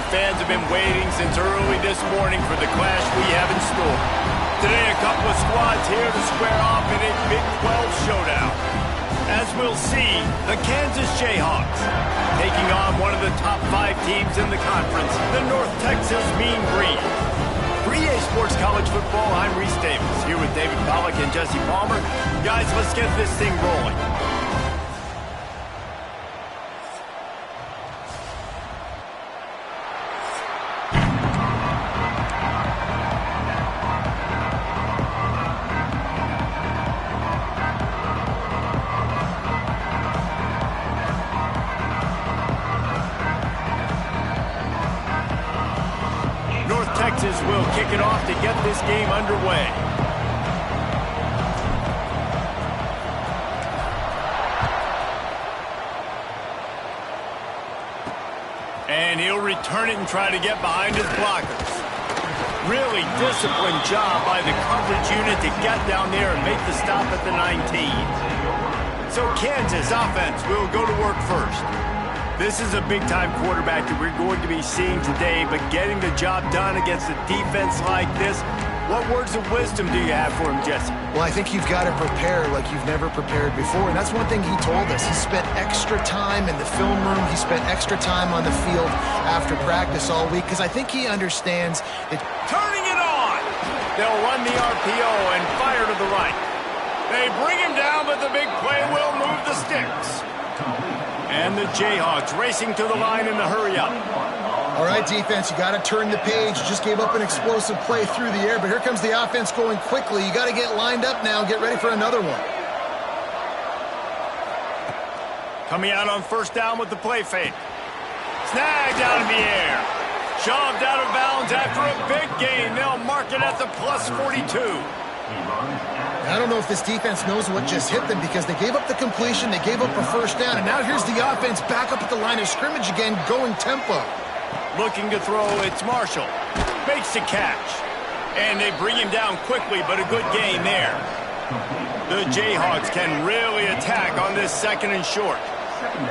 the fans have been waiting since early this morning for the clash we have in store. Today, a couple of squads here to square off in a Big 12 showdown. As we'll see, the Kansas Jayhawks taking on one of the top 5 teams in the conference, the North Texas Mean Green. For EA Sports College Football, I'm Reese Davis, here with David Pollack and Jesse Palmer. Guys, let's get this thing rolling. Texas will kick it off to get this game underway. And he'll return it and try to get behind his blockers. Really disciplined job by the coverage unit to get down there and make the stop at the 19. So Kansas offense will go to work first. This is a big-time quarterback that we're going to be seeing today, but getting the job done against a defense like this, what words of wisdom do you have for him, Jesse? Well, I think you've got to prepare like you've never prepared before, and that's one thing he told us. He spent extra time in the film room. He spent extra time on the field after practice all week, because I think he understands it. Turning it on! They'll run the RPO and fire to the right. They bring him down, but the big play will move the sticks. And the Jayhawks racing to the line in the hurry-up. All right, defense, you got to turn the page. You just gave up an explosive play through the air, but here comes the offense going quickly. You got to get lined up now and get ready for another one. Coming out on first down with the play fake. Snagged out of the air. Shoved out of bounds after a big gain. They'll mark it at the plus 42. I don't know if this defense knows what just hit them, because they gave up the completion, they gave up a first down, and now here's the offense back up at the line of scrimmage again, going tempo. Looking to throw, it's Marshall. Makes the catch. And they bring him down quickly, but a good gain there. The Jayhawks can really attack on this second and short.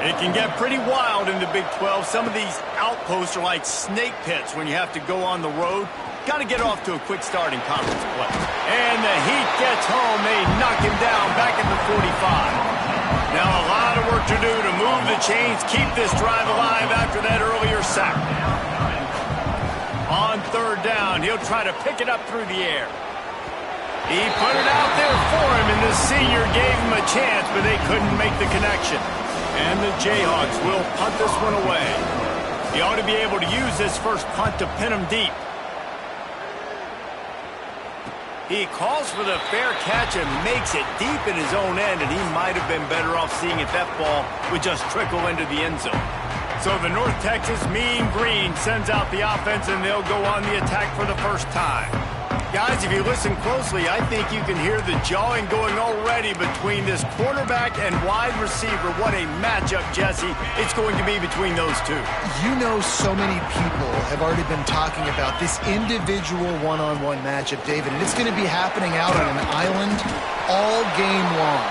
It can get pretty wild in the Big 12. Some of these outposts are like snake pits when you have to go on the road. Got to get off to a quick start in conference play. And the heat gets home. They knock him down back at the 45. Now a lot of work to do to move the chains, keep this drive alive after that earlier sack. On third down, he'll try to pick it up through the air. He put it out there for him, and the senior gave him a chance, but they couldn't make the connection. And the Jayhawks will punt this one away. He ought to be able to use this first punt to pin him deep. He calls for the fair catch and makes it deep in his own end, and he might have been better off seeing if that ball would just trickle into the end zone. So the North Texas Mean Green sends out the offense, and they'll go on the attack for the first time. Guys, if you listen closely, I think you can hear the jawing going already between this quarterback and wide receiver. What a matchup, Jesse, it's going to be between those two. You know, so many people have already been talking about this individual one-on-one matchup, David, and it's going to be happening out on an island all game long.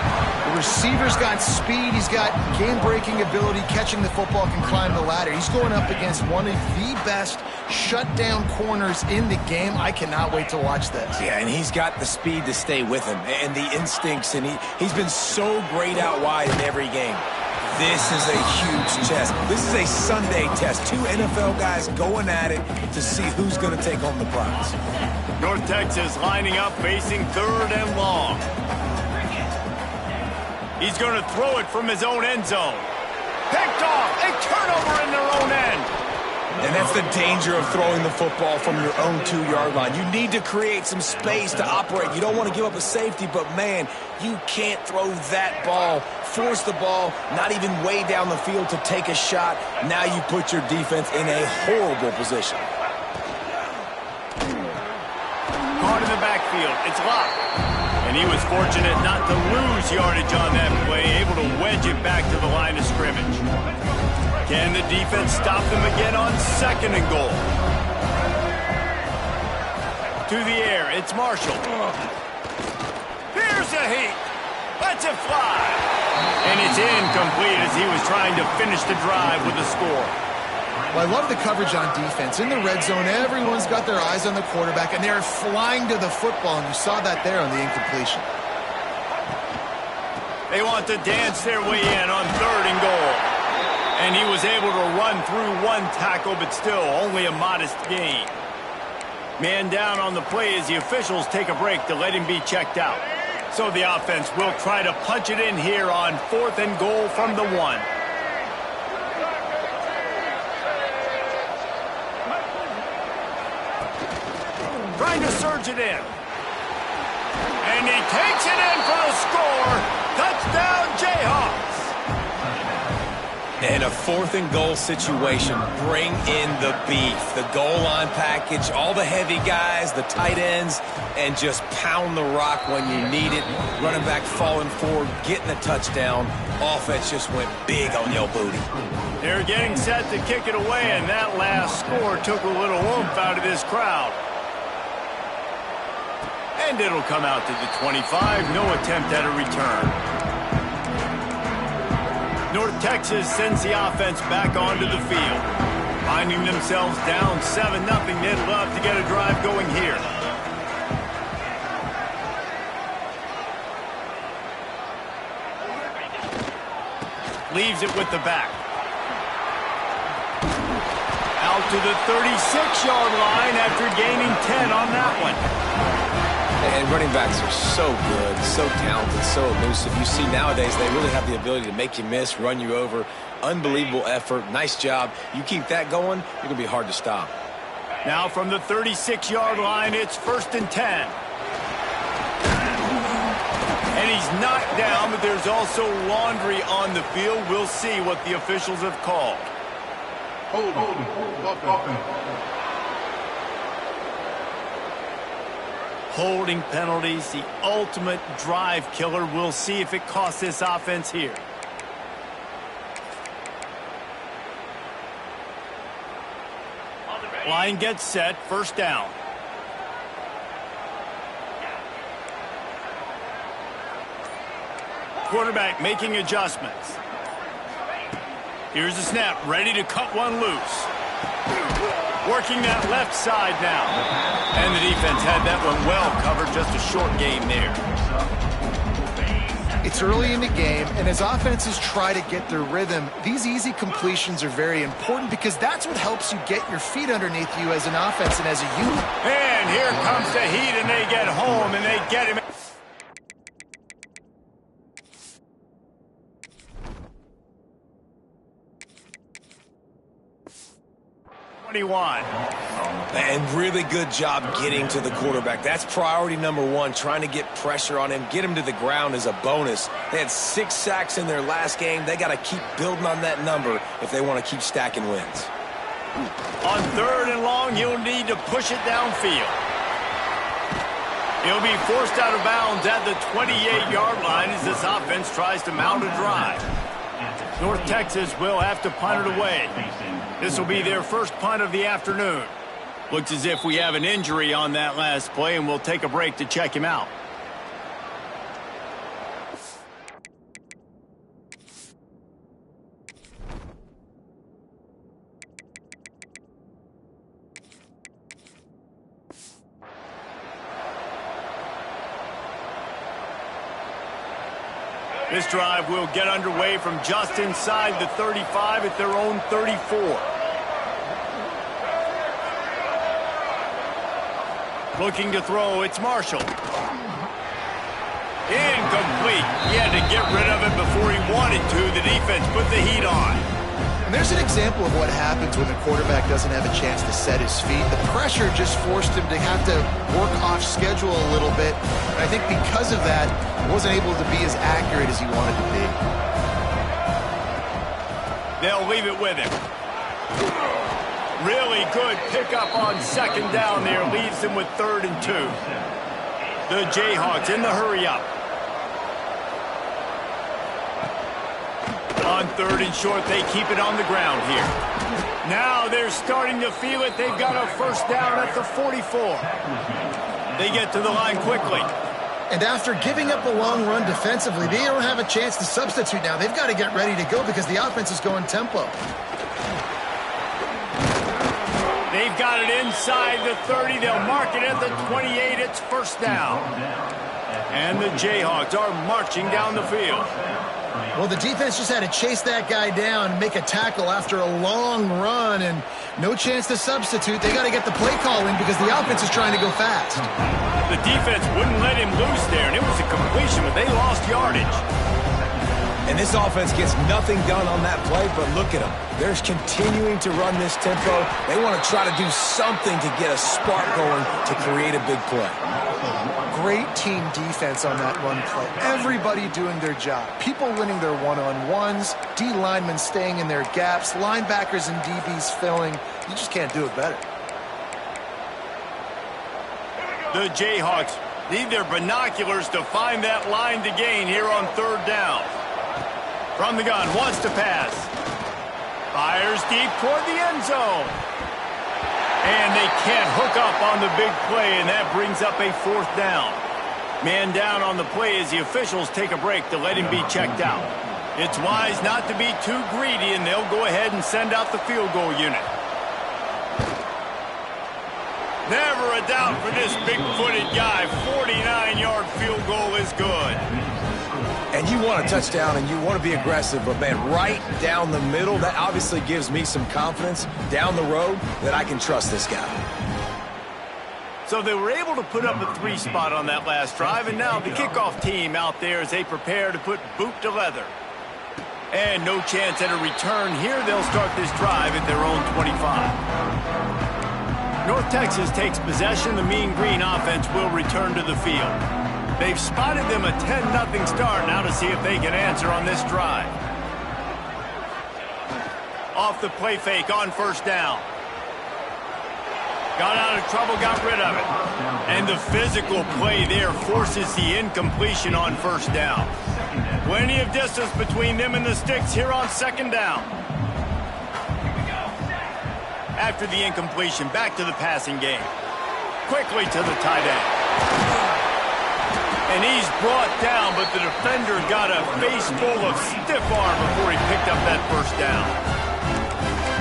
The receiver's got speed, he's got game-breaking ability, catching the football, can climb the ladder. He's going up against one of the best shutdown corners in the game. I cannot wait to watch this. Yeah, and he's got the speed to stay with him and the instincts, and he's been so great out wide in every game. This is a huge test. This is a Sunday test. 2 NFL guys going at it to see who's going to take home the prize. North Texas lining up, facing third and long. He's going to throw it from his own end zone. Picked off, a turnover in their own end. And that's the danger of throwing the football from your own 2-yard line. You need to create some space to operate. You don't want to give up a safety, but, man, you can't throw that ball, force the ball, not even way down the field to take a shot. Now you put your defense in a horrible position. Caught in the backfield. It's locked. And he was fortunate not to lose yardage on that play, able to wedge it back to the line of scrimmage. Can the defense stop them again on second and goal? To the air, it's Marshall. Here's a heat. Lets it fly. And it's incomplete as he was trying to finish the drive with a score. Well, I love the coverage on defense. In the red zone, everyone's got their eyes on the quarterback, and they're flying to the football, and you saw that there on the incompletion. They want to dance their way in on 3rd and goal. And he was able to run through one tackle, but still only a modest gain. Man down on the play as the officials take a break to let him be checked out. So the offense will try to punch it in here on 4th and goal from the 1. Trying to surge it in. And he takes it in for the score. Touchdown, Jayhawks. In a 4th and goal situation, bring in the beef. The goal line package, all the heavy guys, the tight ends, and just pound the rock when you need it. Running back falling forward, getting a touchdown. Offense just went big on your booty. They're getting set to kick it away, and that last score took a little oomph out of this crowd. And it'll come out to the 25. No attempt at a return. North Texas sends the offense back onto the field. Finding themselves down 7-0, they'd love to get a drive going here. Leaves it with the back. Out to the 36-yard line after gaining 10 on that one. And running backs are so good, so talented, so elusive. You see nowadays they really have the ability to make you miss, run you over. Unbelievable effort. Nice job. You keep that going, you're going to be hard to stop. Now from the 36-yard line, it's 1st and 10. And he's knocked down, but there's also laundry on the field. We'll see what the officials have called. Hold on. Holding penalties, the ultimate drive killer. We'll see if it costs this offense here. Line gets set, 1st down. Quarterback making adjustments. Here's the snap, ready to cut one loose. Working that left side now. And the defense had that one well covered, just a short game there. It's early in the game, and as offenses try to get their rhythm, these easy completions are very important because that's what helps you get your feet underneath you as an offense and as a unit. And here comes the Heat, and they get home, and they get him. 21. And really good job getting to the quarterback. That's priority number 1, trying to get pressure on him. Get him to the ground is a bonus. They had 6 sacks in their last game. They got to keep building on that number if they want to keep stacking wins. On 3rd and long, he'll need to push it downfield. He'll be forced out of bounds at the 28-yard line as this offense tries to mount a drive. North Texas will have to punt it away. This will be their first punt of the afternoon. Looks as if we have an injury on that last play, and we'll take a break to check him out. This drive will get underway from just inside the 35 at their own 34. Looking to throw, it's Marshall. Incomplete. He had to get rid of it before he wanted to. The defense put the heat on. And there's an example of what happens when the quarterback doesn't have a chance to set his feet. The pressure just forced him to have to work off schedule a little bit. And I think because of that, he wasn't able to be as accurate as he wanted to be. They'll leave it with him. Really good pickup on 2nd down there. Leaves them with 3rd and 2. The Jayhawks in the hurry-up. On 3rd and short, they keep it on the ground here. Now they're starting to feel it. They've got a 1st down at the 44. They get to the line quickly. And after giving up a long run defensively, they don't have a chance to substitute now. They've got to get ready to go because the offense is going tempo. They've got it inside the 30. They'll mark it at the 28. It's first down. And the Jayhawks are marching down the field. Well, the defense just had to chase that guy down and make a tackle after a long run, and no chance to substitute. They got to get the play call in because the offense is trying to go fast. The defense wouldn't let him loose there, and it was a completion, but they lost yardage. And this offense gets nothing done on that play, but look at them. They're continuing to run this tempo. They want to try to do something to get a spark going to create a big play. Great team defense on that run play. Everybody doing their job. People winning their one-on-ones, D linemen staying in their gaps, linebackers and DBs filling. You just can't do it better. The Jayhawks need their binoculars to find that line to gain here on third down. From the gun, wants to pass. Fires deep toward the end zone. And they can't hook up on the big play, and that brings up a fourth down. Man down on the play as the officials take a break to let him be checked out. It's wise not to be too greedy, and they'll go ahead and send out the field goal unit. Never a doubt for this big-footed guy. 49-yard field goal is good. And you want a touchdown and you want to be aggressive, but man, right down the middle, that obviously gives me some confidence down the road that I can trust this guy. So they were able to put up a 3 spot on that last drive, and now the kickoff team out there as they prepare to put boot to leather. And no chance at a return here. They'll start this drive at their own 25. North Texas takes possession. The Mean Green offense will return to the field. They've spotted them a 10-0 start. Now to see if they can answer on this drive. Off the play fake on first down. Got out of trouble, got rid of it. And the physical play there forces the incompletion on first down. Plenty of distance between them and the sticks here on second down. After the incompletion, back to the passing game. Quickly to the tight end. And he's brought down, but the defender got a face full of stiff arm before he picked up that first down.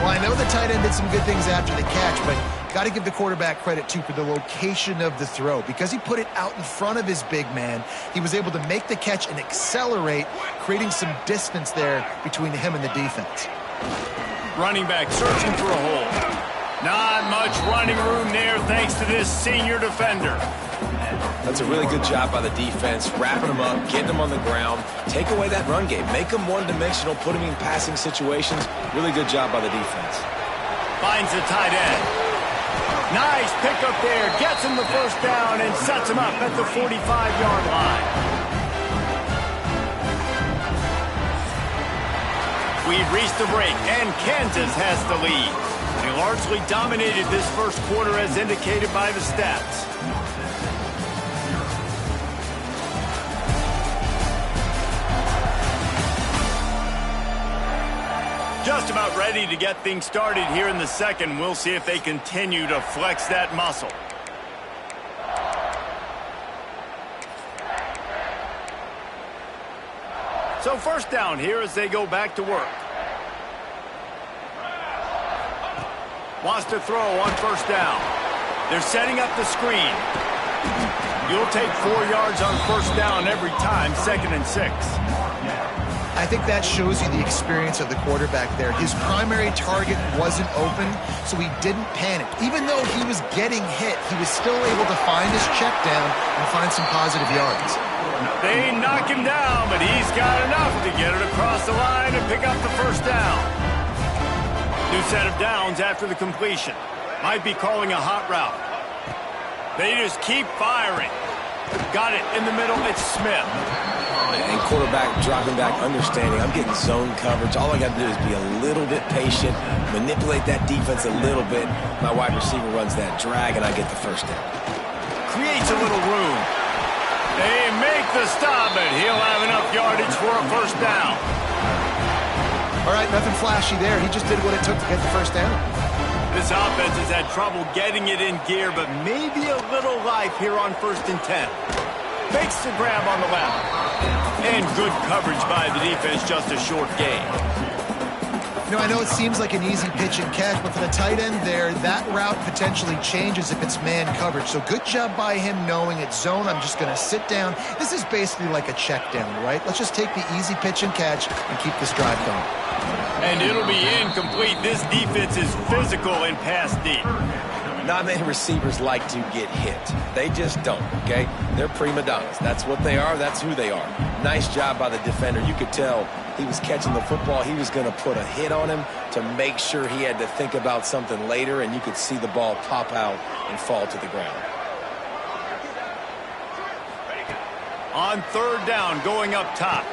Well, I know the tight end did some good things after the catch, but got to give the quarterback credit, too, for the location of the throw. Because he put it out in front of his big man, he was able to make the catch and accelerate, creating some distance there between him and the defense. Running back searching for a hole. Not much running room there thanks to this senior defender. That's a really good job by the defense, wrapping them up, getting them on the ground, take away that run game, make them one-dimensional, put them in passing situations. Really good job by the defense. Finds the tight end. Nice pickup there, gets him the first down and sets him up at the 45-yard line. We've reached the break, and Kansas has the lead. They largely dominated this first quarter as indicated by the stats. Just about ready to get things started here in the second. We'll see if they continue to flex that muscle. So first down here as they go back to work. Wants to throw on first down. They're setting up the screen. You'll take 4 yards on first down every time, 2nd and 6. I think that shows you the experience of the quarterback there. His primary target wasn't open, so he didn't panic. Even though he was getting hit, he was still able to find his check down and find some positive yards. They knock him down, but he's got enough to get it across the line and pick up the first down. New set of downs after the completion. Might be calling a hot route. They just keep firing. Got it in the middle. It's Smith. And quarterback dropping back, understanding I'm getting zone coverage. All I got to do is be a little bit patient, manipulate that defense a little bit. My wide receiver runs that drag, and I get the first down. Creates a little room. They make the stop, but he'll have enough yardage for a first down. All right, nothing flashy there. He just did what it took to get the first down. This offense has had trouble getting it in gear, but maybe a little life here on 1st and 10. Fakes the grab on the left. And good coverage by the defense, just a short gain. I know it seems like an easy pitch and catch, but for the tight end there, that route potentially changes if it's man coverage. So good job by him knowing it's zone. I'm just going to sit down. This is basically like a check down, right? Let's just take the easy pitch and catch and keep this drive going. And it'll be incomplete. This defense is physical and pass deep. Not many receivers like to get hit. They just don't, okay? They're prima donnas. That's what they are. That's who they are. Nice job by the defender. You could tell he was catching the football. He was going to put a hit on him to make sure he had to think about something later, and you could see the ball pop out and fall to the ground. On third down, going up top.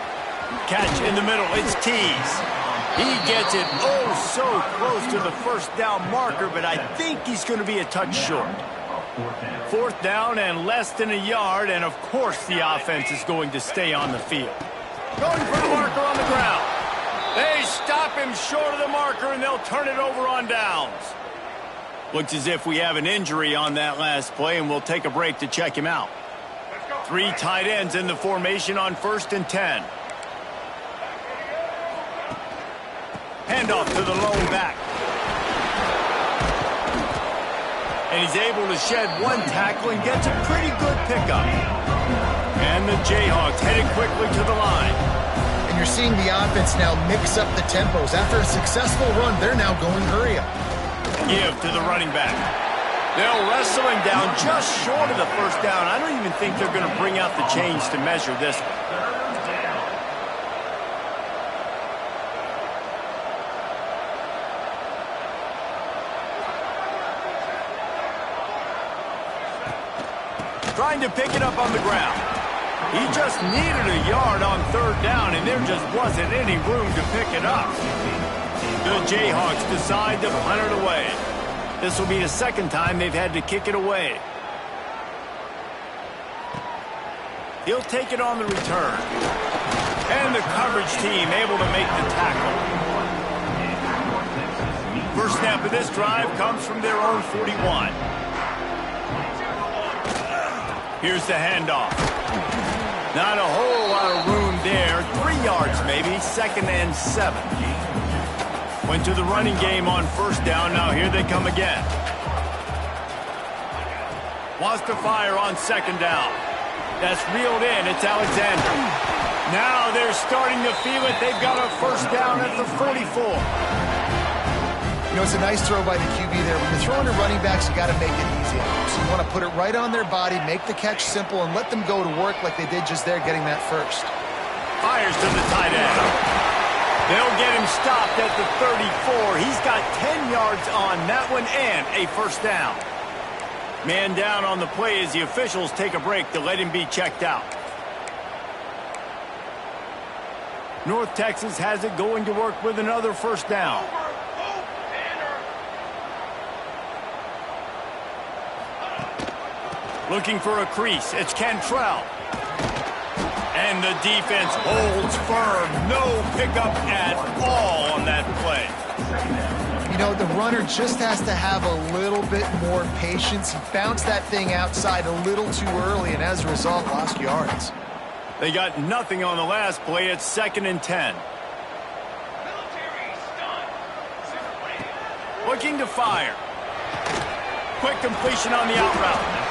Catch in the middle. It's Tease. He gets it so close to the first down marker, but I think he's going to be a touch short. Fourth down and less than a yard, and of course the offense is going to stay on the field. Going for the marker on the ground. They stop him short of the marker, and they'll turn it over on downs. Looks as if we have an injury on that last play, and we'll take a break to check him out. 3 tight ends in the formation on 1st and 10. Handoff to the lone back. And he's able to shed 1 tackle and gets a pretty good pickup. And the Jayhawks headed quickly to the line. And you're seeing the offense now mix up the tempos. After a successful run, they're now going hurry up. Give to the running back. They'll wrestle him down just short of the first down. I don't even think they're going to bring out the chains to measure this one. Trying to pick it up on the ground. He just needed a yard on third down, and there just wasn't any room to pick it up. The Jayhawks decide to punt it away. This will be the second time they've had to kick it away. He'll take it on the return. And the coverage team able to make the tackle. First snap of this drive comes from their own 41. Here's the handoff. Not a whole lot of room there. 3 yards maybe. 2nd and 7. Went to the running game on first down. Now here they come again. Wants to fire on 2nd down. That's reeled in. It's Alexander. Now they're starting to feel it. They've got a first down at the 44. It's a nice throw by the QB there. When you're throwing to running backs, you got to make it easy. So you want to put it right on their body, make the catch simple, and let them go to work like they did just there, getting that first. Fires to the tight end. They'll get him stopped at the 34. He's got 10 yards on that one and a first down. Man down on the play as the officials take a break to let him be checked out. North Texas has it going to work with another first down. Looking for a crease. It's Cantrell. And the defense holds firm. No pickup at all on that play. The runner just has to have a little bit more patience. He bounced that thing outside a little too early, and as a result, lost yards. They got nothing on the last play. It's 2nd and 10. Looking to fire. Quick completion on the out route.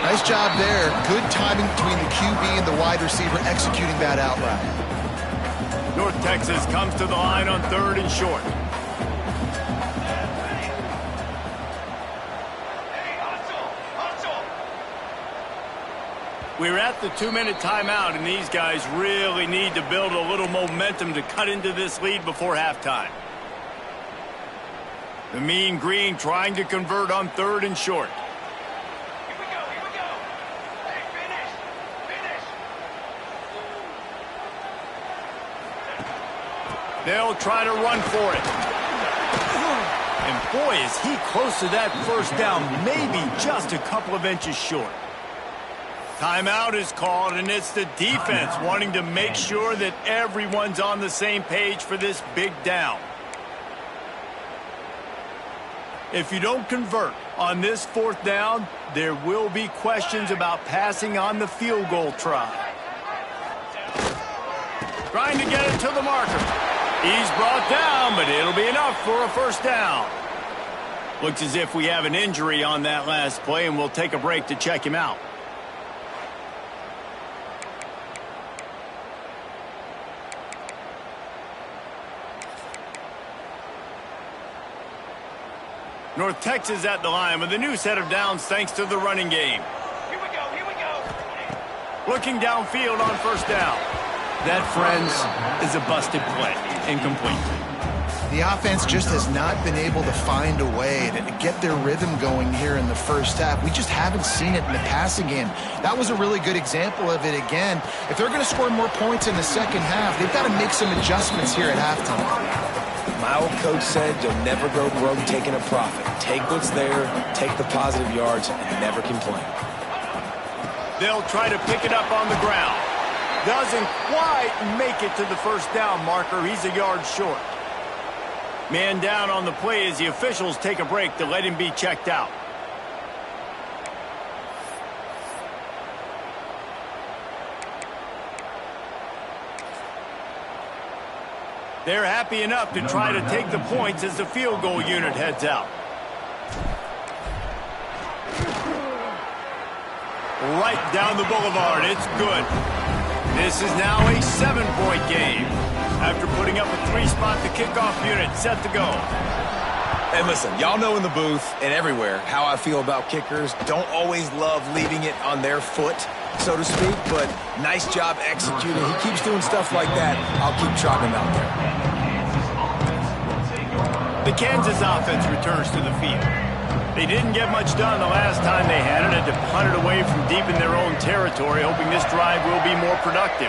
Nice job there. Good timing between the QB and the wide receiver executing that out route. North Texas comes to the line on 3rd and short. We're at the 2-minute timeout, and these guys really need to build a little momentum to cut into this lead before halftime. The Mean Green trying to convert on 3rd and short. They'll try to run for it. And boy, is he close to that first down, maybe just a couple of inches short. Timeout is called, and it's the defense wanting to make sure that everyone's on the same page for this big down. If you don't convert on this 4th down, there will be questions about passing on the field goal try. Trying to get it to the marker. He's brought down, but it'll be enough for a first down. Looks as if we have an injury on that last play, and we'll take a break to check him out. North Texas at the line with a new set of downs thanks to the running game. Here we go. Looking downfield on first down. That, friends, is a busted play. Incomplete. The offense just has not been able to find a way to get their rhythm going here in the first half. We just haven't seen it in the passing game. That was a really good example of it again. If they're going to score more points in the second half, they've got to make some adjustments here at halftime. My old coach said you'll never go broke taking a profit. Take what's there, take the positive yards, and never complain. They'll try to pick it up on the ground. Doesn't quite make it to the first down marker. He's a yard short. Man down on the play as the officials take a break to let him be checked out. They're happy enough to try to take the points as the field goal unit heads out. Right down the boulevard. It's good. This is now a 7-point game. After putting up a 3-spot, the kickoff unit set to go. And listen, y'all know in the booth and everywhere how I feel about kickers. Don't always love leaving it on their foot, so to speak, but nice job executing. He keeps doing stuff like that. I'll keep trotting him out there. The Kansas offense returns to the field. They didn't get much done the last time they had it. Had to punt it away from deep in their own territory, hoping this drive will be more productive.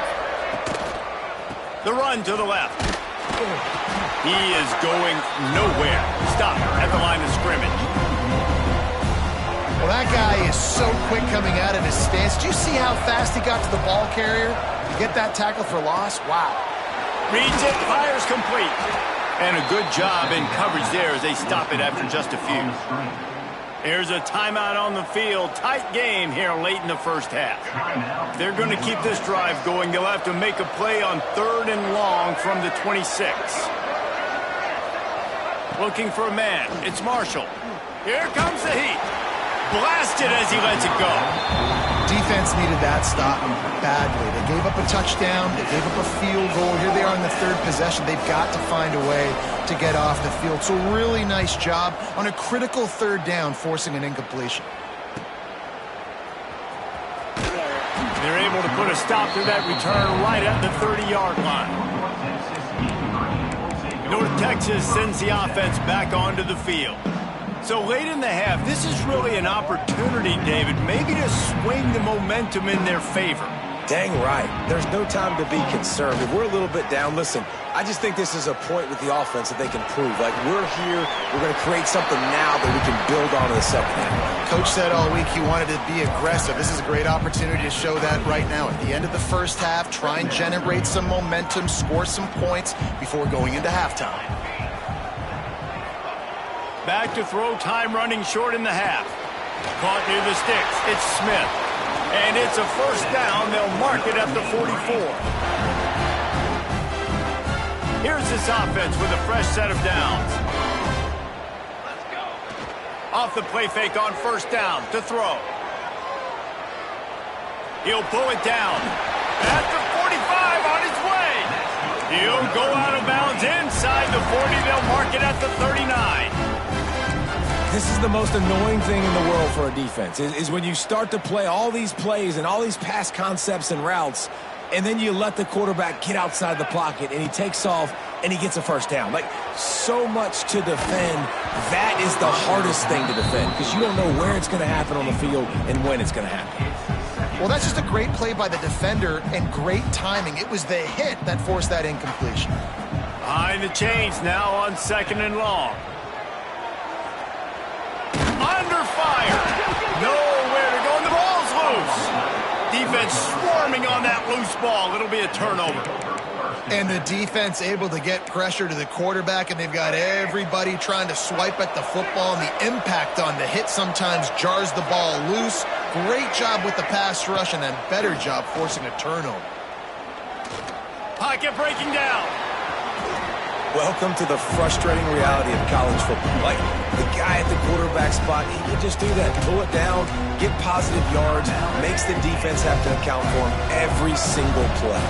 The run to the left. He is going nowhere. Stop at the line of scrimmage. Well, that guy is so quick coming out of his stance. Do you see how fast he got to the ball carrier? To get that tackle for loss? Wow. Reads it, fires complete. And a good job in coverage there as they stop it after just a few. Here's a timeout on the field. Tight game here late in the first half. If they're going to keep this drive going, they'll have to make a play on 3rd and long from the 26. Looking for a man. It's Marshall. Here comes the heat. Blasted as he lets it go. Defense needed that stop badly. They gave up a touchdown. They gave up a field goal. Here they are in the 3rd possession. They've got to find a way to get off the field. So really nice job on a critical 3rd down, forcing an incompletion. They're able to put a stop to that return right at the 30-yard line. North Texas sends the offense back onto the field. So late in the half, this is really an opportunity, David, maybe to swing the momentum in their favor. Dang right. There's no time to be conservative. We're a little bit down. Listen, I just think this is a point with the offense that they can prove. Like, we're here, we're going to create something now that we can build on in the second half. Coach said all week he wanted to be aggressive. This is a great opportunity to show that right now. At the end of the first half, try and generate some momentum, score some points before going into halftime. Back to throw, time running short in the half. Caught near the sticks. It's Smith. And it's a first down. They'll mark it at the 44. Here's this offense with a fresh set of downs. Let's go. Off the play fake on first down to throw. He'll pull it down. At the 45 on his way. He'll go out of bounds inside the 40. They'll mark it at the 39. This is the most annoying thing in the world for a defense, is when you start to play all these plays and all these pass concepts and routes, and then you let the quarterback get outside the pocket, and he takes off, and he gets a first down. Like, so much to defend. That is the hardest thing to defend, because you don't know where it's going to happen on the field and when it's going to happen. Well, that's just a great play by the defender and great timing. It was the hit that forced that incompletion. Behind the chains now on 2nd and long. Under fire. Nowhere to go, and the ball's loose. Defense swarming on that loose ball. It'll be a turnover. And the defense able to get pressure to the quarterback, and they've got everybody trying to swipe at the football, and the impact on the hit sometimes jars the ball loose. Great job with the pass rush, and a better job forcing a turnover. Pocket breaking down. Welcome to the frustrating reality of college football. Like, the guy at the quarterback spot, he can just do that. Pull it down, get positive yards, makes the defense have to account for him every single play.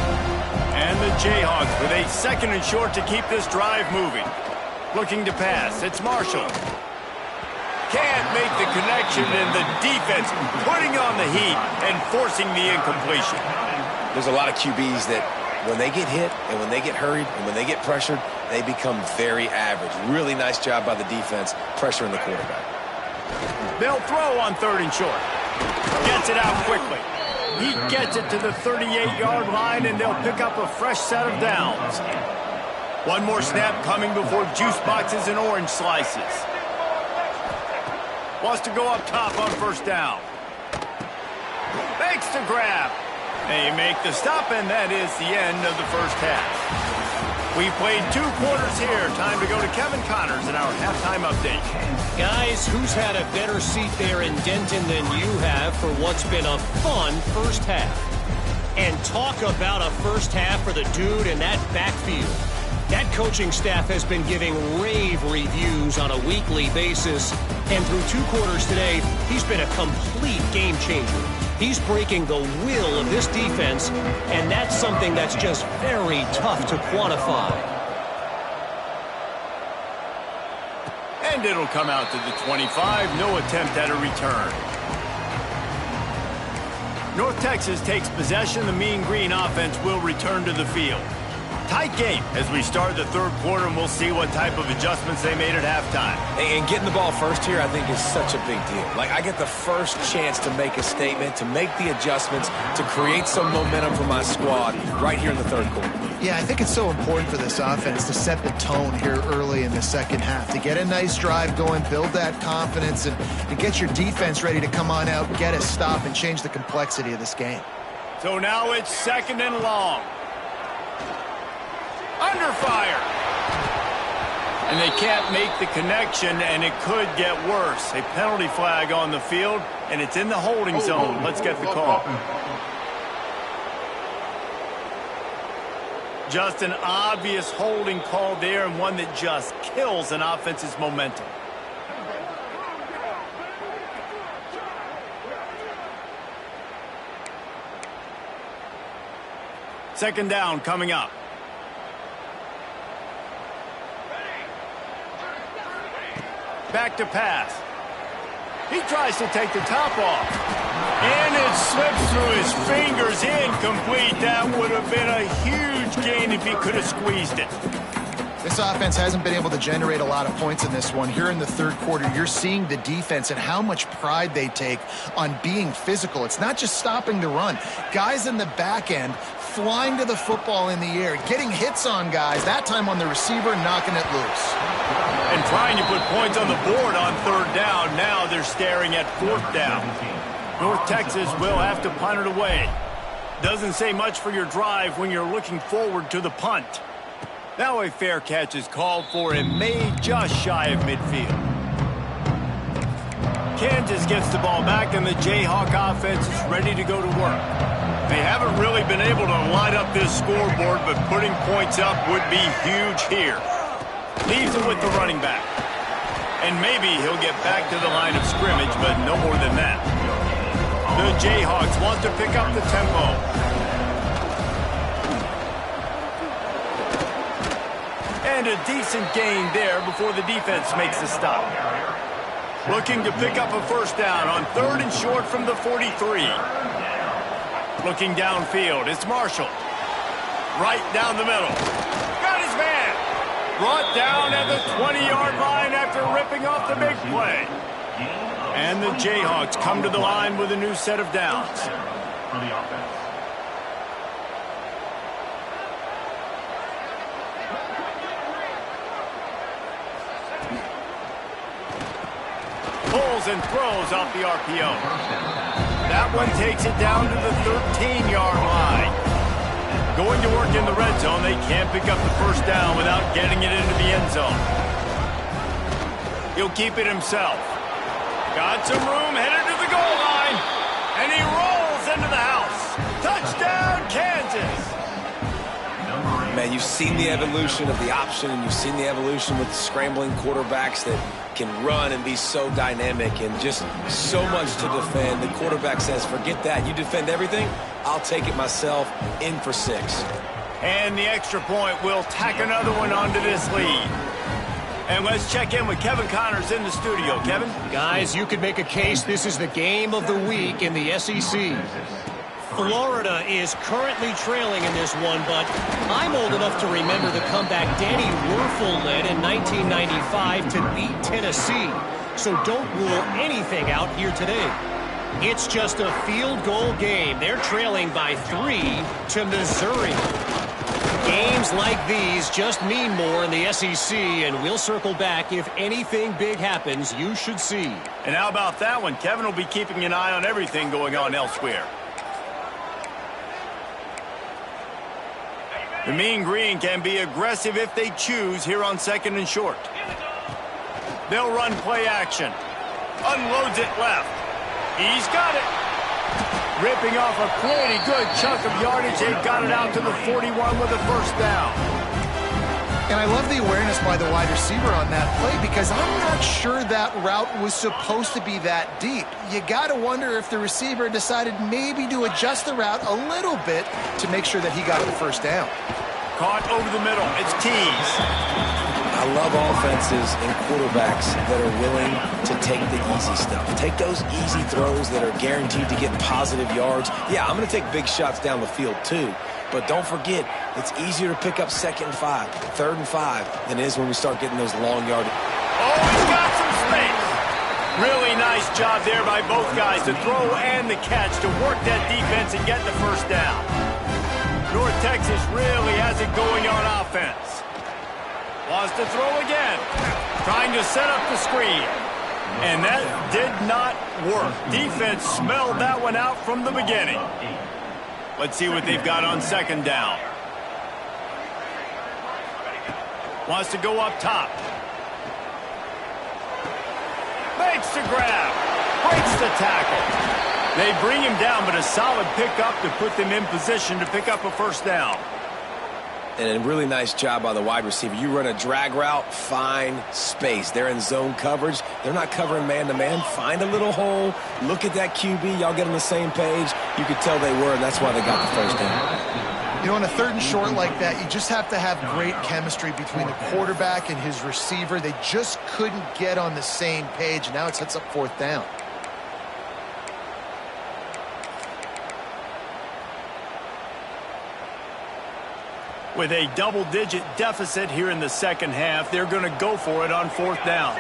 And the Jayhawks with a 2nd and short to keep this drive moving. Looking to pass. It's Marshall. Can't make the connection, and the defense putting on the heat and forcing the incompletion. There's a lot of QBs that when they get hit and when they get hurried and when they get pressured, they become very average. Really nice job by the defense pressuring the quarterback. They'll throw on 3rd and short. Gets it out quickly. He gets it to the 38-yard line, and they'll pick up a fresh set of downs. One more snap coming before juice boxes and orange slices. Wants to go up top on 1st down. Makes the grab. They make the stop, and that is the end of the 1st half. We've played 2 quarters here. Time to go to Kevin Connors in our halftime update. Guys, who's had a better seat there in Denton than you have for what's been a fun 1st half? And talk about a 1st half for the dude in that backfield. That coaching staff has been giving rave reviews on a weekly basis. And through 2 quarters today, he's been a complete game changer. He's breaking the will of this defense, and that's something that's just very tough to quantify. And it'll come out to the 25. No attempt at a return. North Texas takes possession. The Mean Green offense will return to the field. Tight game as we start the 3rd quarter, and we'll see what type of adjustments they made at halftime. And getting the ball first here, I think, is such a big deal. Like, I get the first chance to make a statement, to make the adjustments, to create some momentum for my squad right here in the 3rd quarter. Yeah, I think it's so important for this offense to set the tone here early in the 2nd half, to get a nice drive going, build that confidence, and get your defense ready to come on out, get a stop, and change the complexity of this game. So now it's 2nd and long. Under fire. And they can't make the connection, and it could get worse. A penalty flag on the field, and it's in the holding zone. Let's get the call. Just an obvious holding call there, and one that just kills an offense's momentum. Second down coming up. Back to pass. He tries to take the top off. And it slips through his fingers. Incomplete. That would have been a huge gain if he could have squeezed it. This offense hasn't been able to generate a lot of points in this one. Here in the 3rd quarter, you're seeing the defense and how much pride they take on being physical. It's not just stopping the run. Guys in the back end flying to the football in the air, getting hits on guys, that time on the receiver, knocking it loose. And trying to put points on the board on 3rd down. Now they're staring at 4th down. North Texas will have to punt it away. Doesn't say much for your drive when you're looking forward to the punt. Now a fair catch is called for and made just shy of midfield. Kansas gets the ball back, and the Jayhawk offense is ready to go to work. They haven't really been able to light up this scoreboard, but putting points up would be huge here. Leaves it with the running back. And maybe he'll get back to the line of scrimmage, but no more than that. The Jayhawks want to pick up the tempo. And a decent gain there before the defense makes a stop. Looking to pick up a 1st down on 3rd and short from the 43. Looking downfield, it's Marshall. Right down the middle. Got his man. Brought down at the 20-yard line after ripping off the big play. And the Jayhawks come to the line with a new set of downs. For the offense. Pulls and throws off the RPO. That one takes it down to the 13-yard line. Going to work in the red zone, they can't pick up the 1st down without getting it into the end zone. He'll keep it himself. Got some room, headed to the goal line. And he rolls into the house. Touchdown, Kansas. man, you've seen the evolution of the option, and you've seen the evolution with the scrambling quarterbacks that can run and be so dynamic and just so much to defend. The quarterback says, forget that. You defend everything, I'll take it myself. In for 6. And the extra point will tack another one onto this lead. And let's check in with Kevin Connors in the studio. Kevin? Guys, you could make a case this is the game of the week in the SEC. Florida is currently trailing in this one, but I'm old enough to remember the comeback Danny Werfel led in 1995 to beat Tennessee. So don't rule anything out here today. It's just a field goal game. They're trailing by 3 to Missouri. Games like these just mean more in the SEC, and we'll circle back if anything big happens you should see. And how about that one? Kevin will be keeping an eye on everything going on elsewhere. The Mean Green can be aggressive if they choose here on 2nd and short. They'll run play action. Unloads it left. He's got it. Ripping off a pretty good chunk of yardage. They got it out to the 41 with a first down. And I love the awareness by the wide receiver on that play because I'm not sure that route was supposed to be that deep. You got to wonder if the receiver decided maybe to adjust the route a little bit to make sure that he got the first down. Caught over the middle. It's Tees. I love offenses and quarterbacks that are willing to take the easy stuff. Take those easy throws that are guaranteed to get positive yards. Yeah, I'm going to take big shots down the field too. But don't forget, it's easier to pick up 2nd and 5, 3rd and 5 than it is when we start getting those long yardage. Oh, he's got some space. Really nice job there by both guys, the throw and the catch, to work that defense and get the first down. North Texas really has it going on offense. Wants to throw again. Trying to set up the screen. And that did not work. Defense smelled that one out from the beginning. Let's see what they've got on 2nd down. Wants to go up top. Makes the grab. Breaks the tackle. They bring him down, but a solid pickup to put them in position to pick up a first down. And a really nice job by the wide receiver. You run a drag route, find space. They're in zone coverage. They're not covering man-to-man. Find a little hole. Look at that QB. Y'all get on the same page. You could tell they were, and that's why they got the first down. You know, on a 3rd and short like that, you just have to have great chemistry between the quarterback and his receiver. They just couldn't get on the same page. Now it sets up 4th down. With a double-digit deficit here in the 2nd half, they're going to go for it on 4th down.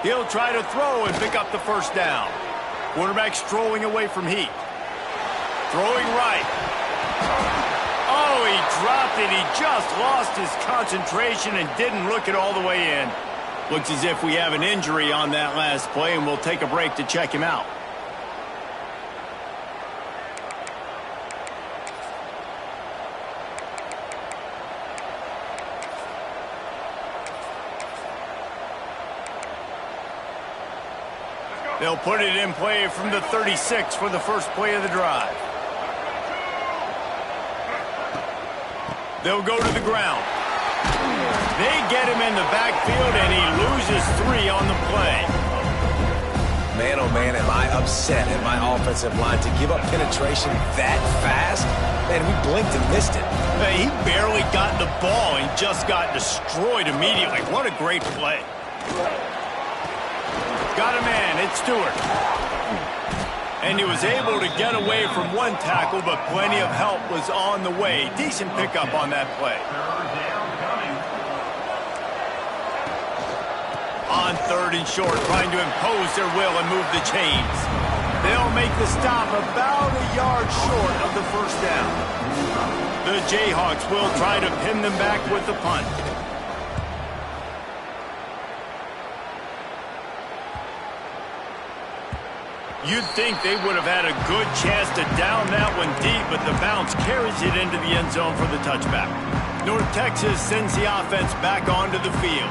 He'll try to throw and pick up the first down. Quarterback strolling away from heat. Throwing right. Oh, he dropped it. He just lost his concentration and didn't look it all the way in. Looks as if we have an injury on that last play, and we'll take a break to check him out. They'll put it in play from the 36 for the first play of the drive. They'll go to the ground. They get him in the backfield, and he loses 3 on the play. Man, oh man, am I upset at my offensive line to give up penetration that fast? Man, we blinked and missed it. Hey, he barely got the ball and just got destroyed immediately. What a great play. Got a man, it's Stewart. And he was able to get away from one tackle, but plenty of help was on the way. Decent pickup on that play. On 3rd and short, trying to impose their will and move the chains. They'll make the stop about a yard short of the first down. The Jayhawks will try to pin them back with the punt. You'd think they would have had a good chance to down that one deep, but the bounce carries it into the end zone for the touchback. North Texas sends the offense back onto the field.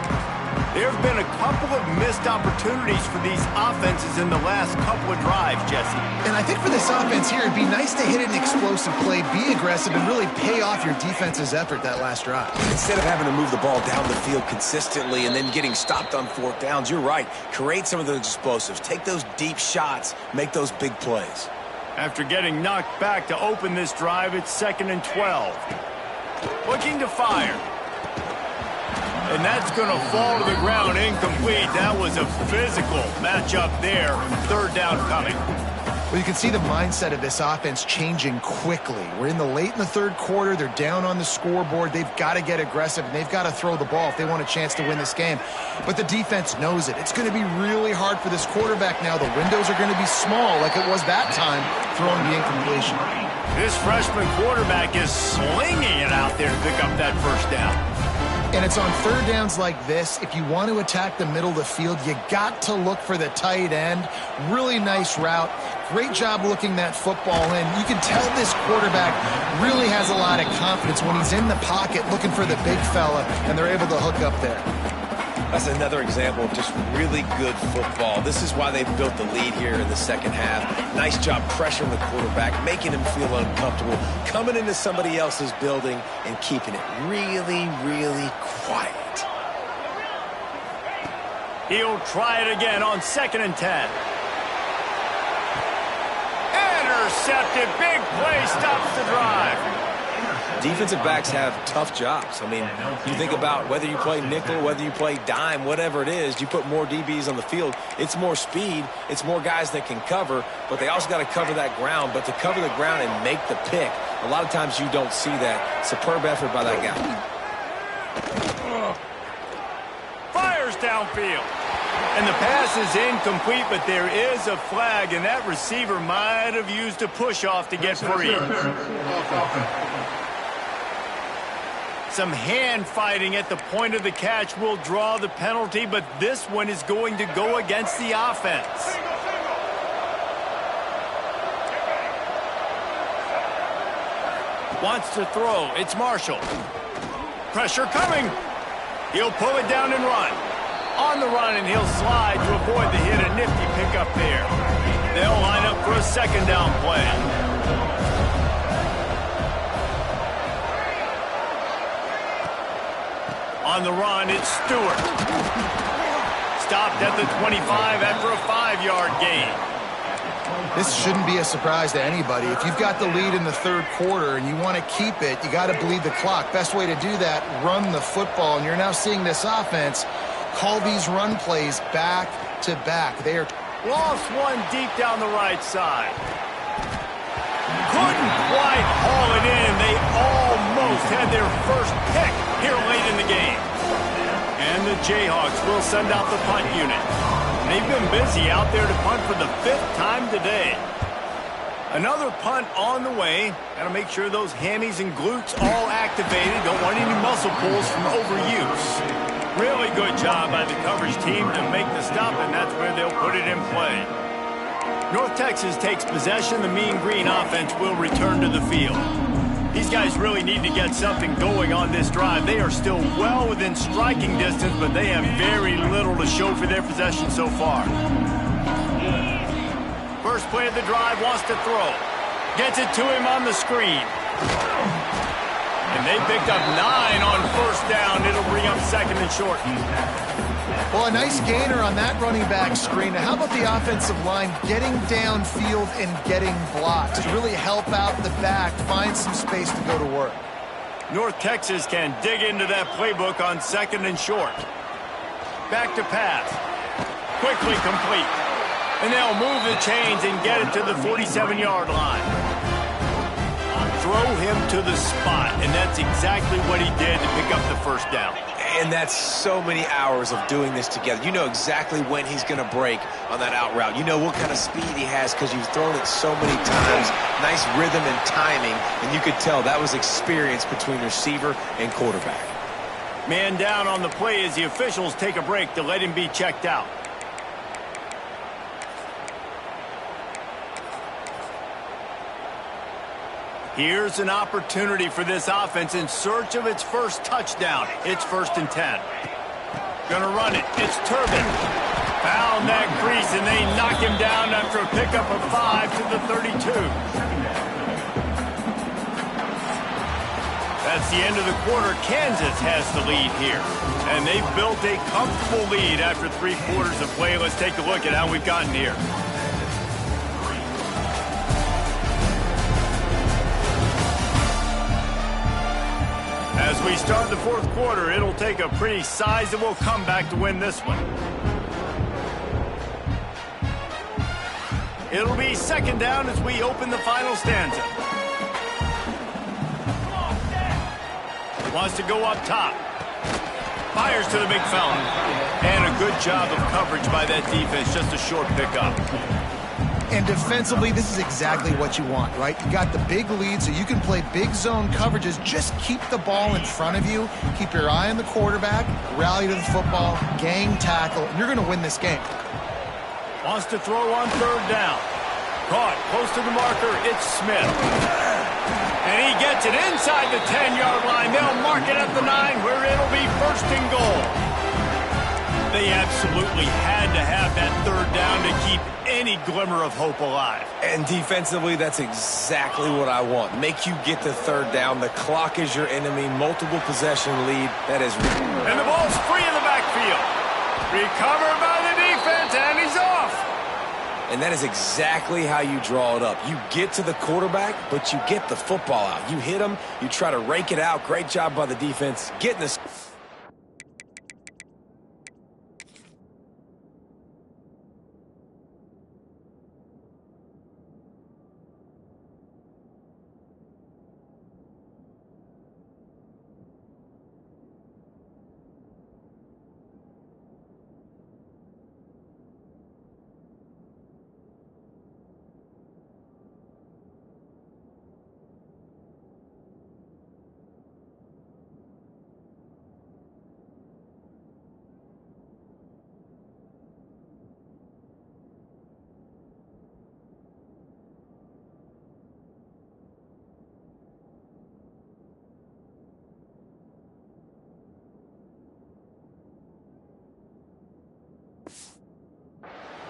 There have been a couple of missed opportunities for these offenses in the last couple of drives, Jesse. And I think for this offense here, it'd be nice to hit an explosive play, be aggressive, and really pay off your defense's effort that last drive. Instead of having to move the ball down the field consistently and then getting stopped on fourth downs, you're right. Create some of those explosives. Take those deep shots. Make those big plays. After getting knocked back to open this drive, it's 2nd and 12. Looking to fire. And that's going to fall to the ground incomplete. That was a physical matchup there. 3rd down coming. Well, you can see the mindset of this offense changing quickly. We're late in the 3rd quarter. They're down on the scoreboard. They've got to get aggressive, and they've got to throw the ball if they want a chance to win this game. But the defense knows it. It's going to be really hard for this quarterback now. The windows are going to be small like it was that time throwing the incompletion. This freshman quarterback is slinging it out there to pick up that 1st down. And it's on 3rd downs like this. If you want to attack the middle of the field, you got to look for the tight end. Really nice route. Great job looking that football in. You can tell this quarterback really has a lot of confidence when he's in the pocket looking for the big fella, and they're able to hook up there. That's another example of just really good football. This is why they've built the lead here in the 2nd half. Nice job pressuring the quarterback, making him feel uncomfortable, coming into somebody else's building and keeping it really, really quiet. He'll try it again on 2nd and 10. Intercepted. Big play stops the drive. Defensive backs have tough jobs. I mean, you think about whether you play nickel, whether you play dime, whatever it is, you put more DBs on the field. It's more speed. It's more guys that can cover, but they also got to cover that ground. But to cover the ground and make the pick, a lot of times you don't see that. Superb effort by that guy. Fires downfield. And the pass is incomplete, but there is a flag, and that receiver might have used a push-off to get free. Some hand fighting at the point of the catch will draw the penalty, but this one is going to go against the offense. Wants to throw. It's Marshall. Pressure coming. He'll pull it down and run. On the run, and he'll slide to avoid the hit. A nifty pickup there. They'll line up for a 2nd down play. On the run, it's Stewart. Stopped at the 25 after a 5-yard gain. This shouldn't be a surprise to anybody. If you've got the lead in the 3rd quarter and you want to keep it, you got to bleed the clock. Best way to do that, run the football. And you're now seeing this offense call these run plays back to back. They are lost one deep down the right side. Couldn't quite haul it in. They almost had their first pick here late in the game. And the Jayhawks will send out the punt unit. They've been busy out there to punt for the 5th time today. Another punt on the way. Got to make sure those hammies and glutes all activated. Don't want any muscle pulls from overuse. Really good job by the coverage team to make the stop, and that's where they'll put it in play. North Texas takes possession. The Mean Green offense will return to the field. These guys really need to get something going on this drive. They are still well within striking distance, but they have very little to show for their possession so far. First play of the drive, wants to throw. Gets it to him on the screen. And they picked up 9 on 1st down. It'll bring up 2nd and short. Well, a nice gainer on that running back screen. Now, how about the offensive line getting downfield and getting blocks to really help out the back, find some space to go to work? North Texas can dig into that playbook on 2nd and short. Back to pass. Quickly complete. And they'll move the chains and get it to the 47-yard line. Throw him to the spot, and that's exactly what he did to pick up the 1st down. And that's so many hours of doing this together. You know exactly when he's going to break on that out route. You know what kind of speed he has because you've thrown it so many times. Nice rhythm and timing, and you could tell that was experience between receiver and quarterback. Man down on the play as the officials take a break to let him be checked out. Here's an opportunity for this offense in search of its first touchdown. It's 1st and 10. Gonna run it. It's Turbin. Found that crease, and they knock him down after a pickup of 5 to the 32. That's the end of the quarter. Kansas has the lead here. And they've built a comfortable lead after 3 quarters of play. Let's take a look at how we've gotten here. As we start the 4th quarter, it'll take a pretty sizable comeback to win this one. It'll be 2nd down as we open the final stanza. Wants to go up top. Fires to the big fella. And a good job of coverage by that defense. Just a short pickup. And defensively, this is exactly what you want, right? You got the big lead, so you can play big zone coverages. Just keep the ball in front of you. Keep your eye on the quarterback. Rally to the football. Gang tackle. And you're going to win this game. Wants to throw on 3rd down. Caught close to the marker. It's Smith. And he gets it inside the 10-yard line. They'll mark it at the 9, where it'll be 1st and goal. They absolutely had to have that 3rd down to keep any glimmer of hope alive. And defensively, that's exactly what I want. Make you get the 3rd down. The clock is your enemy. Multiple possession lead. That is... And the ball's free in the backfield. Recovered by the defense, and he's off. And that is exactly how you draw it up. You get to the quarterback, but you get the football out. You hit him. You try to rake it out. Great job by the defense. Getting this...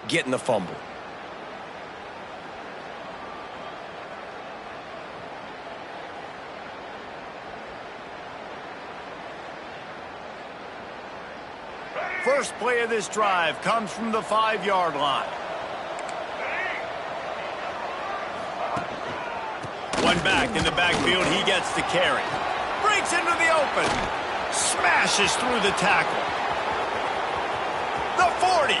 Getting the fumble. First play of this drive comes from the 5-yard line. One back in the backfield. He gets the carry. Breaks into the open. Smashes through the tackle. The 40.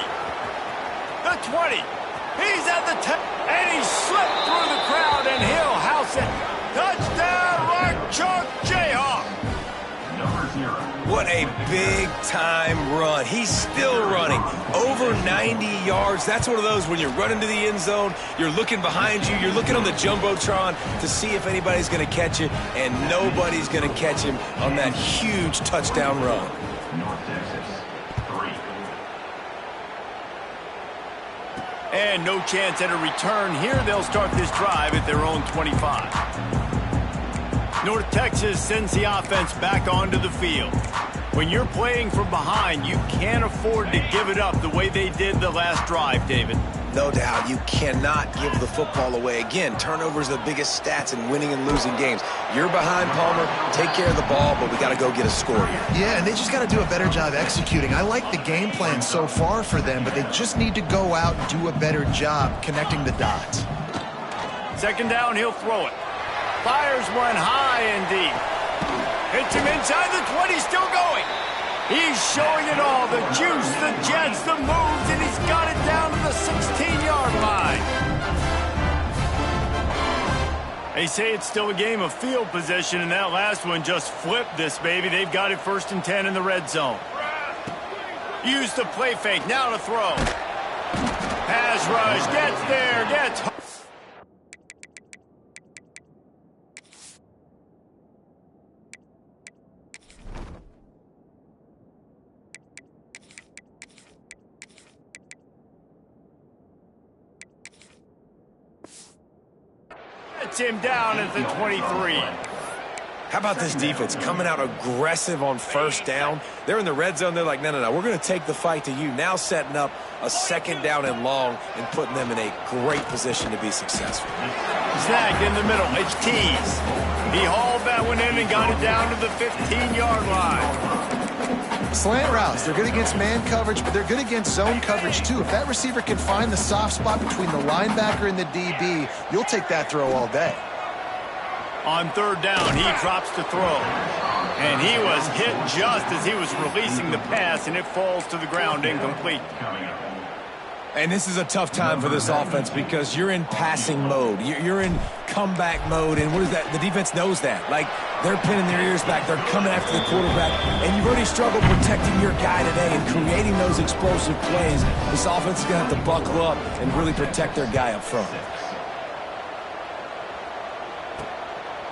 The 20. He's at the 10. And he slipped through the crowd, and he'll house it. Touchdown, Rock Chalk Jayhawk. What a big-time run. He's still running. Over 90 yards. That's one of those when you're running to the end zone, you're looking behind you, you're looking on the Jumbotron to see if anybody's going to catch it, and nobody's going to catch him on that huge touchdown run. North Texas, 3. And no chance at a return here. They'll start this drive at their own 25. North Texas sends the offense back onto the field. When you're playing from behind, you can't afford to give it up the way they did the last drive, David. No doubt, you cannot give the football away. Again, turnovers are the biggest stats in winning and losing games. You're behind, Palmer. Take care of the ball, but we got to go get a score here. Yeah, and they just got to do a better job executing. I like the game plan so far for them, but they just need to go out and do a better job connecting the dots. 2nd down, he'll throw it. Fires one high and deep. Hits him inside the 20, still going. He's showing it all, the juice, the jets, the moves, and he's got it down to the 16-yard line. They say it's still a game of field position, and that last one just flipped this baby. They've got it 1st and 10 in the red zone. Use the play fake, now to throw. Pass rush, gets there, gets home. Him down at the 23. How about this defense coming out aggressive on first down? They're in the red zone. They're like, no, we're going to take the fight to you. Now setting up a second down and long and putting them in a great position to be successful. Snagged in the middle. It's Tease. He hauled that one in and got it down to the 15-yard line. Slant routes, they're good against man coverage, but they're good against zone coverage too. If that receiver can find the soft spot between the linebacker and the DB, you'll take that throw all day. On third down, he drops to throw. And he was hit just as he was releasing the pass, and it falls to the ground incomplete. And this is a tough time for this offense because you're in passing mode. You're in comeback mode, and what is that? The defense knows that. Like, they're pinning their ears back. They're coming after the quarterback, and you've already struggled protecting your guy today and creating those explosive plays. This offense is going to have to buckle up and really protect their guy up front.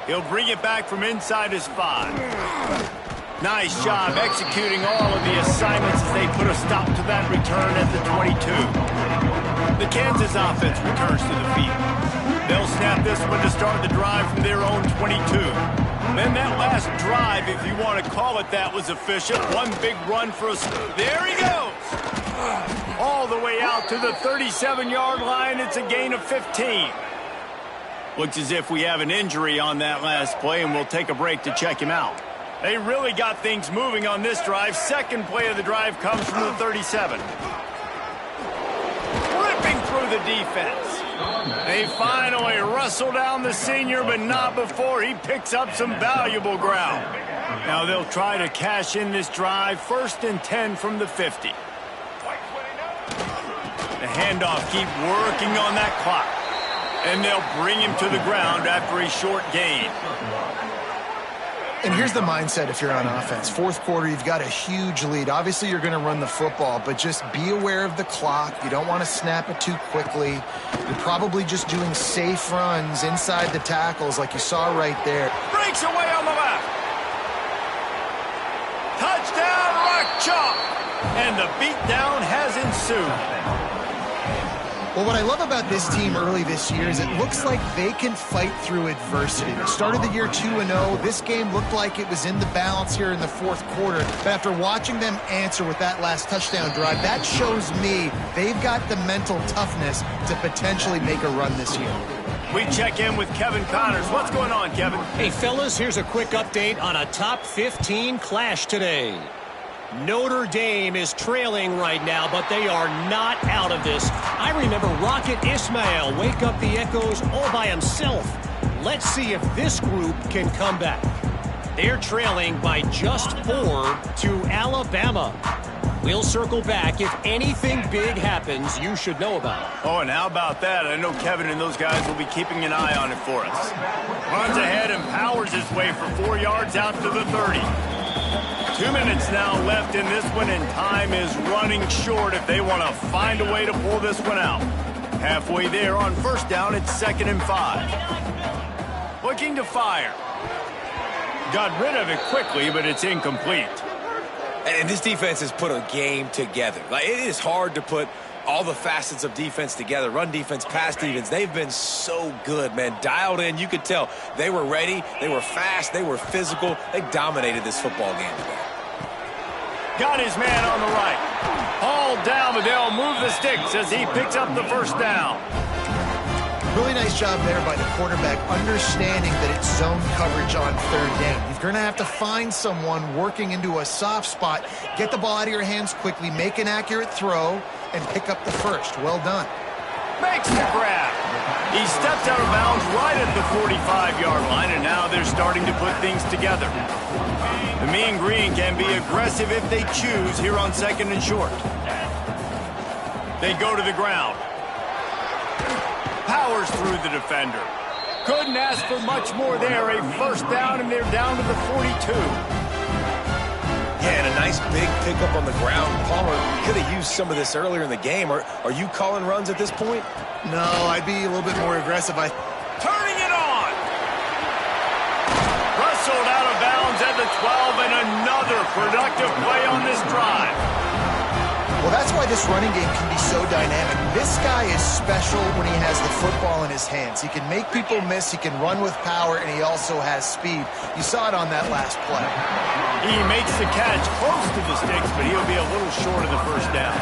He'll bring it back from inside his 5. Nice job executing all of the assignments as they put a stop to that return at the 22. The Kansas offense returns to the field. They'll snap this one to start the drive from their own 22. Then that last drive, if you want to call it that, was efficient. One big run for us. There he goes! All the way out to the 37-yard line. It's a gain of 15. Looks as if we have an injury on that last play, and we'll take a break to check him out. They really got things moving on this drive. Second play of the drive comes from the 37. Ripping through the defense. They finally wrestle down the senior, but not before he picks up some valuable ground. Now they'll try to cash in this drive. 1st and 10 from the 50. The handoff keep working on that clock. And they'll bring him to the ground after a short gain. And here's the mindset if you're on offense. 4th quarter, you've got a huge lead. Obviously, you're going to run the football, but just be aware of the clock. You don't want to snap it too quickly. You're probably just doing safe runs inside the tackles like you saw right there. Breaks away on the left. Touchdown, Rock Chalk. And the beatdown has ensued. Well, what I love about this team early this year is it looks like they can fight through adversity. They started the year 2-0. This game looked like it was in the balance here in the 4th quarter. But after watching them answer with that last touchdown drive, that shows me they've got the mental toughness to potentially make a run this year. We check in with Kevin Connors. What's going on, Kevin? Hey, fellas, here's a quick update on a top 15 clash today. Notre Dame is trailing right now, but they are not out of this. I remember Rocket Ismail wake up the echoes all by himself. Let's see if this group can come back. They're trailing by just 4 to Alabama. We'll circle back. If anything big happens, you should know about it. Oh, and how about that? I know Kevin and those guys will be keeping an eye on it for us. Runs ahead and powers his way for 4 yards out to the 30. 2 minutes now left in this one, and time is running short if they want to find a way to pull this one out. Halfway there on 1st down, it's 2nd and 5. Looking to fire. Got rid of it quickly, but it's incomplete. And this defense has put a game together. Like, it is hard to put all the facets of defense together. Run defense, pass defense. They've been so good, man. Dialed in. You could tell they were ready. They were fast. They were physical. They dominated this football game today. Got his man on the right. Hauled down, but they'll move the sticks as he picks up the 1st down. Really nice job there by the quarterback, understanding that it's zone coverage on 3rd down. You're going to have to find someone working into a soft spot, get the ball out of your hands quickly, make an accurate throw, and pick up the 1st. Well done. Makes the grab. He steps out of bounds right at the 45-yard line, and now they're starting to put things together. The Mean Green can be aggressive if they choose here on 2nd and short. They go to the ground. Powers through the defender. Couldn't ask for much more there. A 1st down, and they're down to the 42. Yeah, and a nice big pickup on the ground. Palmer could have used some of this earlier in the game. Are you calling runs at this point? No, I'd be a little bit more aggressive. Turning it on. Wrestled out of bounds at the 12, and another productive play on this drive. Well, that's why this running game can be so dynamic. This guy is special when he has the football in his hands. He can make people miss, he can run with power, and he also has speed. You saw it on that last play. He makes the catch close to the sticks, but he'll be a little short of the first down.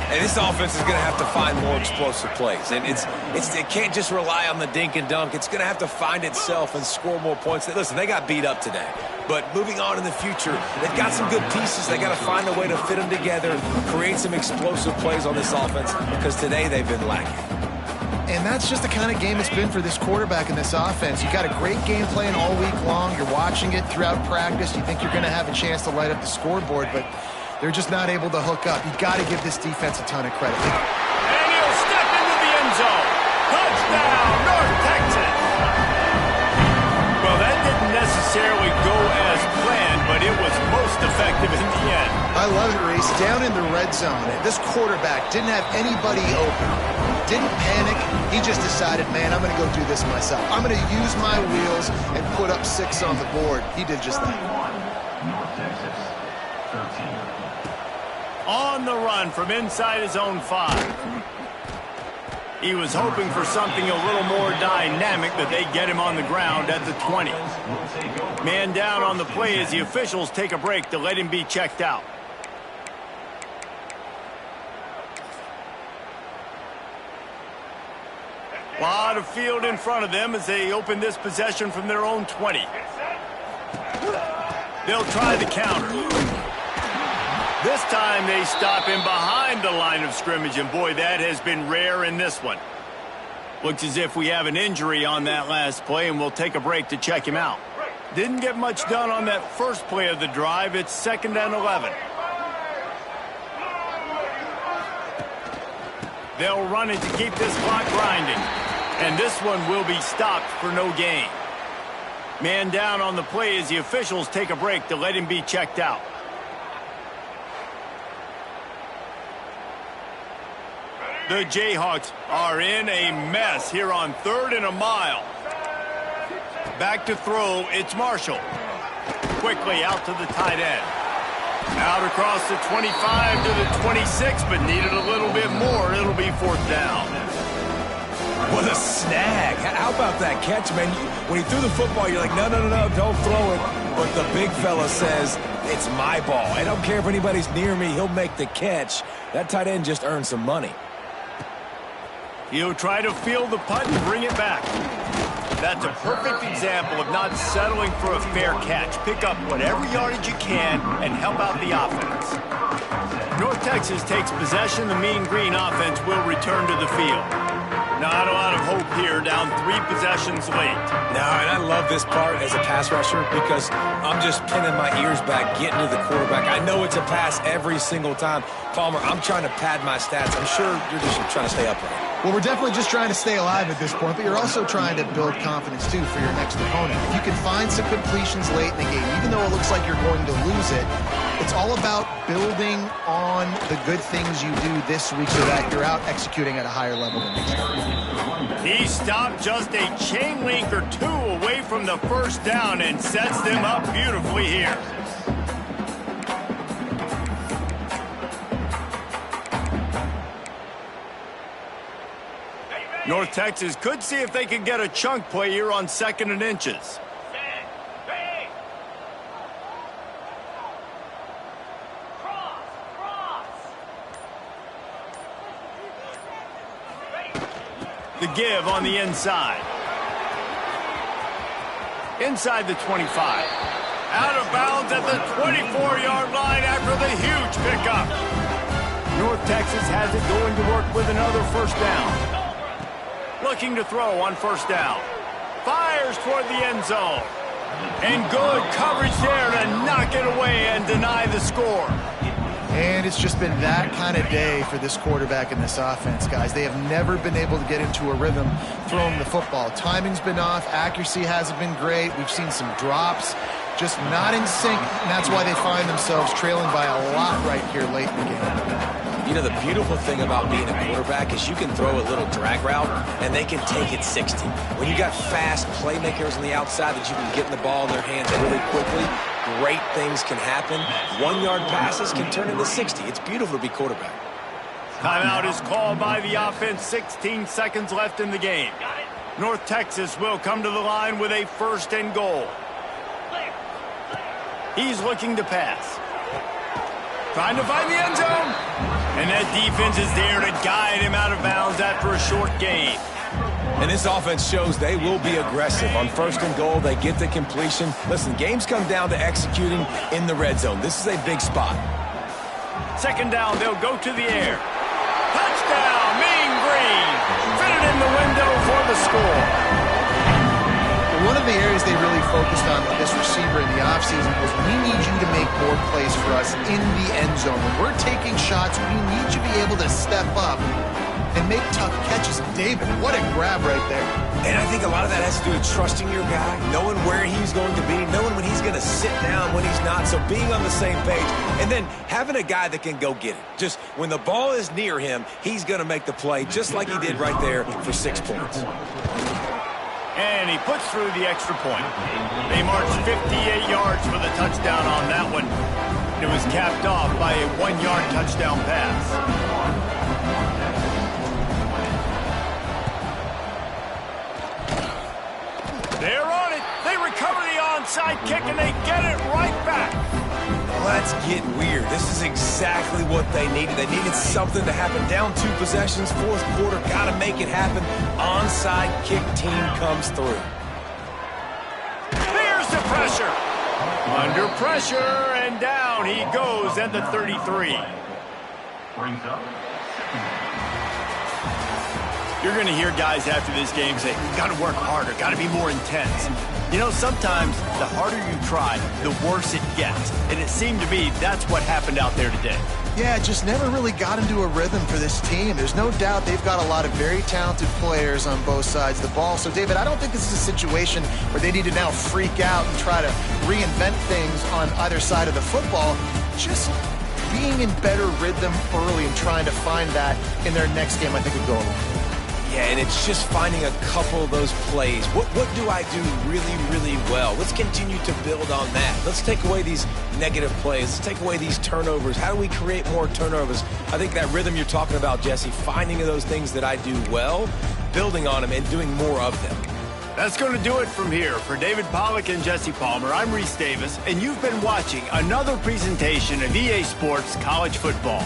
And this offense is going to have to find more explosive plays. And it can't just rely on the dink and dunk. It's going to have to find itself and score more points. Listen, they got beat up today. But moving on in the future, they've got some good pieces. They got to find a way to fit them together, create some explosive plays on this offense, because today they've been lacking. And that's just the kind of game it's been for this quarterback in this offense. You got a great game plan all week long. You're watching it throughout practice. You think you're going to have a chance to light up the scoreboard, but they're just not able to hook up. You got to give this defense a ton of credit. And he'll step into the end zone. Touchdown, North Texas. Well, that didn't necessarily go as planned, but it was most effective in the end. I love it, Reese. Down in the red zone, this quarterback didn't have anybody open. Didn't panic. He just decided, man, I'm going to go do this myself. I'm going to use my wheels and put up 6 on the board. He did just that. North Texas, 13. On the run from inside his own 5. He was hoping for something a little more dynamic, but they get him on the ground at the 20. Man down on the play as the officials take a break to let him be checked out. Lot of field in front of them as they open this possession from their own 20. They'll try the counter. This time they stop him behind the line of scrimmage, and boy, that has been rare in this one. Looks as if we have an injury on that last play, and we'll take a break to check him out. Didn't get much done on that first play of the drive. It's 2nd and 11. They'll run it to keep this clock grinding, and this one will be stopped for no gain. Man down on the play as the officials take a break to let him be checked out. The Jayhawks are in a mess here on 3rd and a mile. Back to throw, it's Marshall. Quickly out to the tight end. Out across the 25 to the 26, but needed a little bit more. It'll be 4th down. What a snag. How about that catch, man? When he threw the football, you're like, no, don't throw it. But the big fella says, it's my ball. I don't care if anybody's near me. He'll make the catch. That tight end just earned some money. He'll try to field the punt and bring it back. That's a perfect example of not settling for a fair catch. Pick up whatever yardage you can and help out the offense. North Texas takes possession. The Mean Green offense will return to the field. Not a lot of hope here, down 3 possessions late. No, and I love this part as a pass rusher because I'm just pinning my ears back, getting to the quarterback. I know it's a pass every single time. Palmer, I'm trying to pad my stats. I'm sure you're just trying to stay upright. Well, we're definitely just trying to stay alive at this point, but you're also trying to build confidence, too, for your next opponent. If you can find some completions late in the game, even though it looks like you're going to lose it, it's all about building on the good things you do this week so that you're out executing at a higher level than next time. He stopped just a chain link or 2 away from the first down and sets them up beautifully here. North Texas could see if they can get a chunk play here on 2nd and inches. The give on the inside. Inside the 25. Out of bounds at the 24-yard line after the huge pickup. North Texas has it going to work with another first down. Looking to throw on first down. Fires toward the end zone. And good coverage there to knock it away and deny the score. And it's just been that kind of day for this quarterback and this offense, guys. They have never been able to get into a rhythm throwing the football. Timing's been off. Accuracy hasn't been great. We've seen some drops. Just not in sync, and that's why they find themselves trailing by a lot right here late in the game. You know, the beautiful thing about being a quarterback is you can throw a little drag route, and they can take it 60. When you got fast playmakers on the outside that you can get the ball in their hands really quickly, great things can happen. 1-yard passes can turn into 60. It's beautiful to be quarterback. Timeout is called by the offense. 16 seconds left in the game. North Texas will come to the line with a 1st and goal. He's looking to pass. Trying to find the end zone. And that defense is there to guide him out of bounds after a short gain. And this offense shows they will be aggressive. On 1st and goal, they get the completion. Listen, games come down to executing in the red zone. This is a big spot. 2nd down, they'll go to the air. Touchdown, Mean Green. Fit it in the window for the score. One of the areas they really focused on with this receiver in the offseason was we need you to make more plays for us in the end zone. When we're taking shots, we need you to be able to step up and make tough catches. David, what a grab right there. And I think a lot of that has to do with trusting your guy, knowing where he's going to be, knowing when he's going to sit down, when he's not, so being on the same page, and then having a guy that can go get it. Just when the ball is near him, he's going to make the play, just like he did right there for 6 points. And he puts through the extra point. They marched 58 yards for the touchdown on that one. It was capped off by a 1-yard touchdown pass. They're on it. They recover the onside kick, and they get it right back. Let's get weird. This is exactly what they needed. They needed something to happen. Down 2 possessions, 4th quarter, got to make it happen. Onside kick team comes through. There's the pressure. Under pressure, and down he goes at the 33. Brings up. You're going to hear guys after this game say, got to work harder, got to be more intense. You know, sometimes the harder you try, the worse it gets. And it seemed to me that's what happened out there today. Yeah, just never really got into a rhythm for this team. There's no doubt they've got a lot of very talented players on both sides of the ball. So, David, I don't think this is a situation where they need to now freak out and try to reinvent things on either side of the football. Just being in better rhythm early and trying to find that in their next game, I think would go a long way. Yeah, and it's just finding a couple of those plays. What do I do really, really well? Let's continue to build on that. Let's take away these negative plays. Let's take away these turnovers. How do we create more turnovers? I think that rhythm you're talking about, Jesse, finding those things that I do well, building on them, and doing more of them. That's going to do it from here. For David Pollack and Jesse Palmer, I'm Reese Davis, and you've been watching another presentation of EA Sports College Football.